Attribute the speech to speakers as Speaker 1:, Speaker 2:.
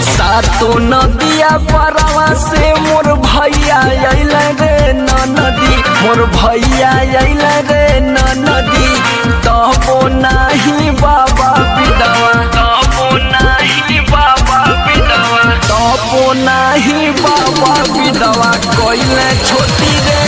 Speaker 1: सातो नदिया परवा से मोर भैया अइल रे नदी, मोर भैया अइल रे नदी। तबो नाही बाबा विधवा, तबो नाही बाबा विधवा, तबो नाही बाबा विधवा कइले छोटी रे